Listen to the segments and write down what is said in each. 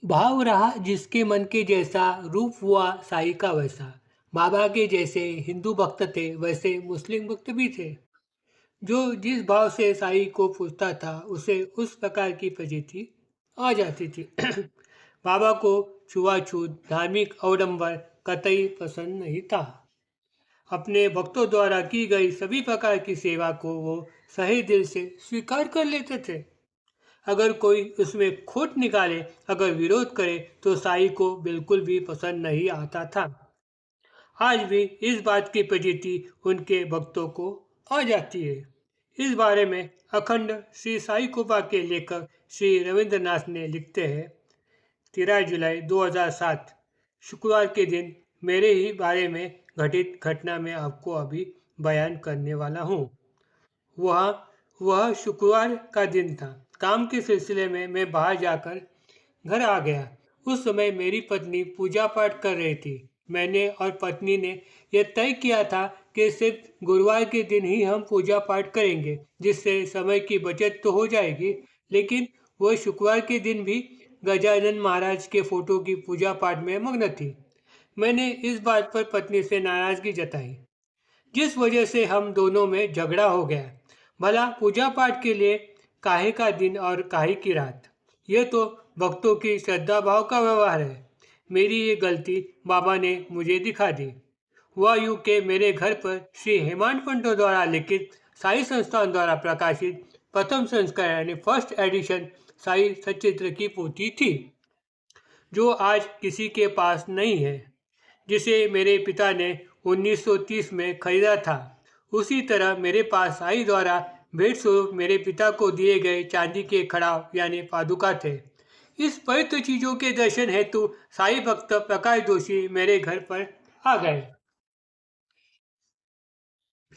भाव रहा जिसके मन के जैसा, रूप हुआ साई का वैसा। बाबा के जैसे हिंदू भक्त थे, वैसे मुस्लिम भक्त भी थे। जो जिस भाव से साई को पूजता था, उसे उस प्रकार की प्रतीति आ जाती थी। बाबा को छुआछूत, धार्मिक अवडंबर कतई पसंद नहीं था। अपने भक्तों द्वारा की गई सभी प्रकार की सेवा को वो सही दिल से स्वीकार कर लेते थे। अगर कोई उसमें खोट निकाले, अगर विरोध करे, तो साई को बिल्कुल भी पसंद नहीं आता था। आज भी इस बात की प्रतीति उनके भक्तों को आ जाती है। इस बारे में अखंड श्री साई कृपा के लेखक श्री रविंद्रनाथ ने लिखते हैं, 13 जुलाई 2007 शुक्रवार के दिन मेरे ही बारे में घटित घटना में आपको अभी बयान करने वाला हूँ। वह वह शुक्रवार का दिन था। काम के सिलसिले में मैं बाहर जाकर घर आ गया। उस समय मेरी पत्नी पूजा पाठ कर रही थी। मैंने और पत्नी ने यह तय किया था कि सिर्फ गुरुवार के दिन ही हम पूजा पाठ करेंगे, जिससे समय की बचत तो हो जाएगी, लेकिन वह शुक्रवार के दिन भी गजानन महाराज के फोटो की पूजा पाठ में मग्न थी। मैंने इस बात पर पत्नी से नाराजगी जताई, जिस वजह से हम दोनों में झगड़ा हो गया। भला पूजा पाठ के लिए काहे का दिन और काहे की रात? यह तो भक्तों की श्रद्धा भाव का व्यवहार है। मेरी ये गलती बाबा ने मुझे दिखा दी। वह यूं के मेरे घर पर श्री हेमांत पंडो द्वारा लिखित साई संस्थान द्वारा प्रकाशित प्रथम संस्करण यानी फर्स्ट एडिशन साई सचित्र की पोथी थी, जो आज किसी के पास नहीं है, जिसे मेरे पिता ने 1930 में खरीदा था। उसी तरह मेरे पास साई द्वारा भेंट स्वरूप मेरे पिता को दिए गए चांदी के खड़ाव यानी पादुका थे। इस पवित्र चीजों के दर्शन हेतु साई भक्त प्रकाश जोशी मेरे घर पर आ गए।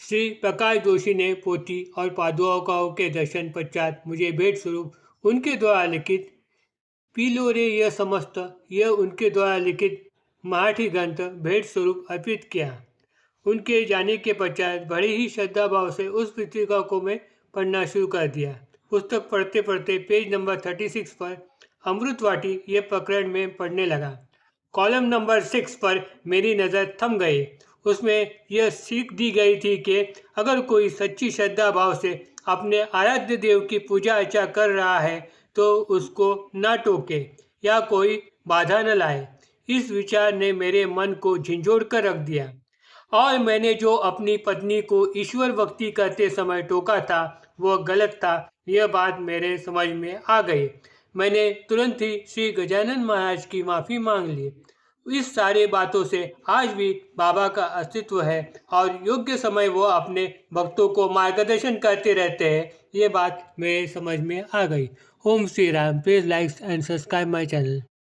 श्री प्रकाश जोशी ने पोथी और पादुकाओं के दर्शन पश्चात मुझे भेंट स्वरूप उनके द्वारा लिखित पी लो रे यह समस्त, यह उनके द्वारा लिखित मराठी ग्रंथ भेंट स्वरूप अर्पित किया। उनके जाने के पश्चात बड़े ही श्रद्धा भाव से उस पुस्तिका को मैं पढ़ना शुरू कर दिया। पुस्तक पढ़ते पढ़ते पेज नंबर 36 पर अमृतवाटी ये प्रकरण में पढ़ने लगा। कॉलम नंबर 6 पर मेरी नज़र थम गई। उसमें यह सीख दी गई थी कि अगर कोई सच्ची श्रद्धा भाव से अपने आराध्य देव की पूजा अर्चा कर रहा है, तो उसको ना टोके या कोई बाधा न लाए। इस विचार ने मेरे मन को झंझोड़ कर रख दिया, और मैंने जो अपनी पत्नी को ईश्वर भक्ति करते समय टोका था, वह गलत था। यह बात मेरे समझ में आ गई। मैंने तुरंत ही श्री गजानन महाराज की माफ़ी मांग ली। इस सारे बातों से आज भी बाबा का अस्तित्व है और योग्य समय वो अपने भक्तों को मार्गदर्शन करते रहते हैं। ये बात मेरे समझ में आ गई। Om Shri Ram. Please like and subscribe my channel.